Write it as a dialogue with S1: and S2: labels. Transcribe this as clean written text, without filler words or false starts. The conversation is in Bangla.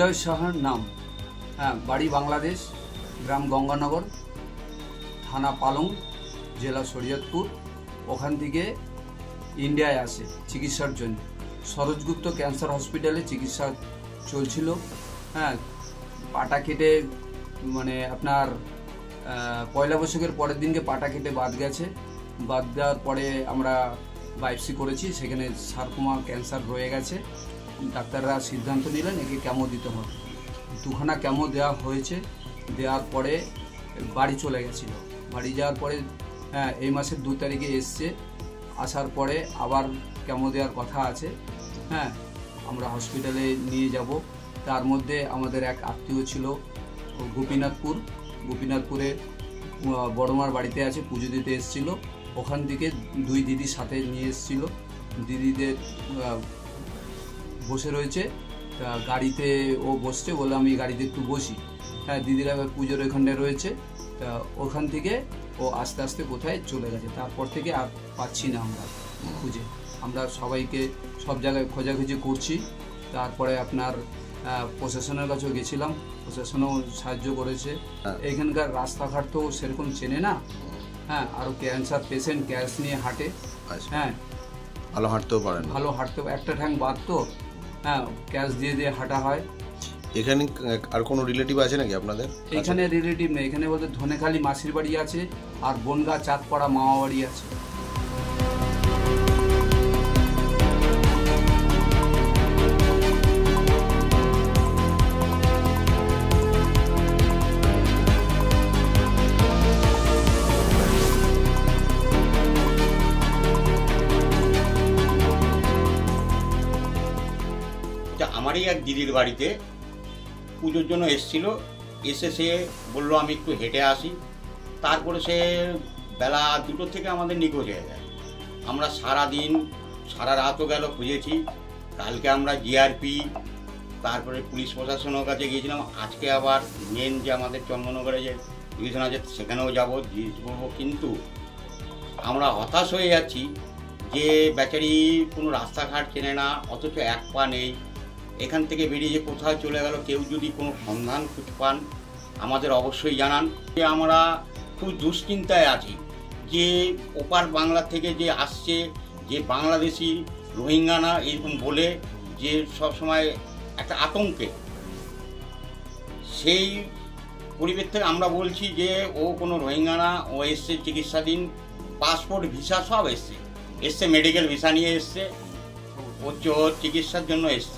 S1: বিজয় সাহার নাম, হ্যাঁ, বাড়ি বাংলাদেশ, গ্রাম গঙ্গানগর, থানা পালং, জেলা শরীয়তপুর। ওখান থেকে ইন্ডিয়ায় আসে চিকিৎসার জন্য। সরোজগুপ্ত ক্যান্সার হসপিটালে চিকিৎসা চলছিল। হ্যাঁ, পাটা কেটে মানে আপনার পয়লা বৈশাখের পরের দিনকে পাটা কেটে বাদ গেছে। বাদ দেওয়ার পরে আমরা বায়োপসি করেছি, সেখানে সারকোমা ক্যান্সার রয়ে গেছে। ডাক্তাররা সিদ্ধান্ত নিলেন একে কেমো দিতে হবে। 2খানা কেমো দেওয়া হয়েছে। দেওয়ার পরে বাড়ি চলে গেছিল। বাড়ি যাওয়ার পরে হ্যাঁ, এই মাসের 2 তারিখে এসছে। আসার পরে আবার কেমো দেওয়ার কথা আছে। হ্যাঁ, আমরা হসপিটালে নিয়ে যাব। তার মধ্যে আমাদের এক আত্মীয় ছিল গোপীনাথপুরে বড়মার বাড়িতে আছে, পুজো দিতে এসেছিলো। ওখান থেকে 2 দিদির সাথে নিয়ে এসেছিলো। দিদিদের বসে রয়েছে, তা গাড়িতে ও বসছে, বলে আমি গাড়িতে একটু বসি। হ্যাঁ, দিদিরা পুজোর ওখানটায় রয়েছে। তা ওখান থেকে ও আস্তে আস্তে কোথায় চলে গেছে। তারপর থেকে আর পাচ্ছি না আমরা খুঁজে। আমরা সবাইকে সব জায়গায় খোঁজাখুঁজি করছি। তারপরে আপনার প্রশাসনের কাছেও গেছিলাম, প্রশাসনও সাহায্য করেছে। এখানকার রাস্তাঘাট তো সেরকম চেনে না। হ্যাঁ, আরও ক্যান্সার পেশেন্ট ক্যাশ নিয়ে হাঁটে। হ্যাঁ,
S2: ভালো হাঁটতেও পারে না,
S1: ভালো হাঁটতে, একটা ঠ্যাং বাদ তো। হ্যাঁ, ক্যাশ দিয়ে দিয়ে হাঁটা হয়।
S2: এখানে আর কোনো রিলেটিভ আছে নাকি আপনাদের?
S1: এখানে রিলেটিভ নেই। এখানে বলতে ধনেখালি মাসির বাড়ি আছে, আর বনগা চাঁদপাড়া মামা বাড়ি আছে।
S3: আমারই এক দিদির বাড়িতে পুজোর জন্য এসেছিল। এসে সে বললো আমি একটু হেঁটে আসি। তারপরে সে বেলা 2টো থেকে আমাদের নিখোঁজ হয়ে যায়। আমরা সারা রাতও গেল খুঁজেছি। কালকে আমরা জিআরপি, তারপরে পুলিশ প্রশাসনের কাছে গিয়েছিলাম। আজকে আবার মেন যে আমাদের চন্দননগরে যে ডিভিশন আছে সেখানেও যাবো, জিজ্ঞেস করবো। কিন্তু আমরা হতাশ হয়ে যাচ্ছি যে বেচারি কোনো রাস্তাঘাট চেনে না, অথচ এক পা নেই। এখান থেকে বেরিয়ে যে কোথাও চলে গেল, কেউ যদি কোনো সন্ধান খুঁজে পান আমাদের অবশ্যই জানান। যে আমরা খুব দুশ্চিন্তায় আছি যে ওপার বাংলা থেকে যে আসছে, যে বাংলাদেশি রোহিঙ্গানা এরকম বলে যে সব সময় একটা আতঙ্কে, সেই পরিবেশ থেকে আমরা বলছি যে ও কোনো রোহিঙ্গানা, ও এসছে চিকিৎসাধীন, পাসপোর্ট ভিসা সব এসছে, মেডিকেল ভিসা নিয়ে এসছে, ও চিকিৎসার জন্য এসছে।